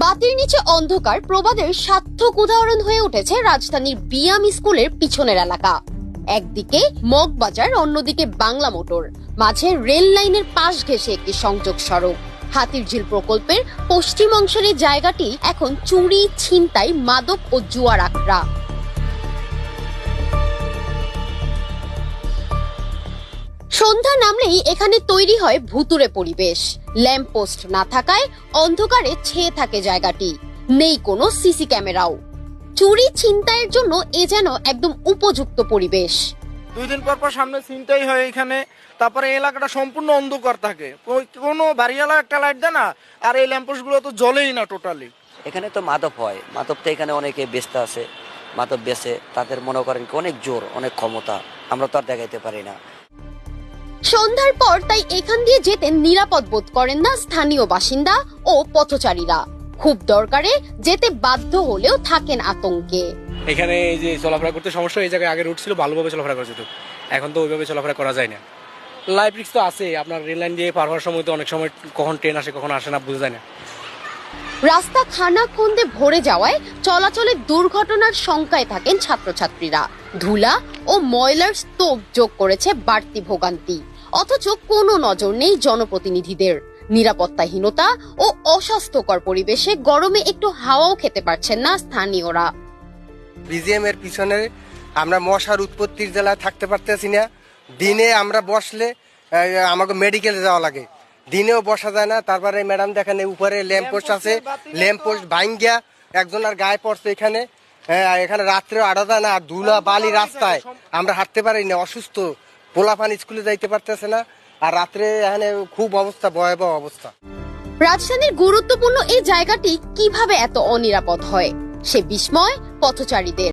বাতির নিচে অন্ধকার প্রবাদের সার্থক উদাহরণ হয়ে উঠেছে রাজধানীর বিয়াম স্কুলের পিছনের এলাকা। একদিকে মগবাজার, অন্যদিকে বাংলা মোটর, মাঝে রেল লাইনের পাশ ঘেঁষে একটি সংযোগ সড়ক। হাতিরঝিল প্রকল্পের পশ্চিম অংশের এই জায়গাটি এখন চুরি, ছিনতাই, মাদক ও জুয়ার আখড়া। সন্ধ্যা নামলেই এখানে তৈরি হয় ভুতুড়ে পরিবেশ। ল্যাম্পপোস্ট না থাকায় অন্ধকারে ছেয়ে থাকে জায়গাটি, নেই কোনো সিসি ক্যামেরাও। চুরি ছিনতাইয়ের জন্য এ যেন একদম উপযুক্ত পরিবেশ। 2 দিন পর পর সামনে ছিনতাই হয় এখানে, তারপরে এলাকাটা সম্পূর্ণ অন্ধকার থাকে, কোনো বাড়িওয়ালা একটা লাইট দেয় না, আর এই ল্যাম্পপোস্ট গুলো তো জ্বলেই না টোটালি। এখানে তো মাদক হয়, মাদক তো এখানে অনেকে বেচতে আছে, মাদক বেচে তাদের মনে করেন অনেক জোর, অনেক ক্ষমতা, আমরা তো আর দেখাইতে পারি না। সন্ধ্যার পর তাই এখান দিয়ে যেতে নিরাপদ বোধ করেন না স্থানীয় বাসিন্দা ও পথচারীরা। খুব দরকারে যেতে বাধ্য হলেও থাকেন আতঙ্কে। এখানে এই যে চলাফেরা করতে সমস্যা, এই জায়গায় আগে রুট ছিল, ভালোভাবে চলাফেরা করা যেত, এখন তো ওইভাবে চলাফেরা করা যায় না। লাইফ রিস্ক তো আছে, আপনার রেল লাইন দিয়ে পার হওয়ার সময় তো অনেক সময় কখন ট্রেন আসে কখন আসে না বোঝা যায় না। রাস্তা খানাখন্দে ভরে যাওয়ায় চলাচলের দুর্ঘটনার শঙ্কায় থাকেন ছাত্রছাত্রীরা। ধুলা ও ময়লার স্তূপ যোগ করেছে বাড়তি ভোগান্তি, অথচ কোনো নজর নেই জনপ্রতিনিধিদের। নিরাপত্তাহীনতা ও অস্বাস্থ্যকর পরিবেশে গরমে একটু হাওয়াও খেতে পারছেন না স্থানীয়রা। বিজিএম এর পিছনে আমরা মশার উৎপত্তির জেলায় থাকতে পারতেছি না। দিনে আমরা বসলে আমাকে মেডিকেলে যাওয়া লাগে, দিনেও বসা যায় না। তারপরে ম্যাডাম দেখেন উপরে ল্যাম্পপোস্ট আছে, ল্যাম্পপোস্ট ভাঙ্গিয়া একজনের গায়ে পড়ছে এখানে। এখানে রাত্রেও আড়া যায় না, আর ধুলা বালি রাস্তায় আমরা হাঁটতে পারি না, অসুস্থ পোলাপান স্কুলে যাইতে পারতেছে না, আর রাত্রে এখানে খুব অবস্থা, ভয়াবহ অবস্থা। রাজধানীর গুরুত্বপূর্ণ এই জায়গাটি কিভাবে এত অনিরাপদ হয়, সে বিস্ময় পথচারীদের।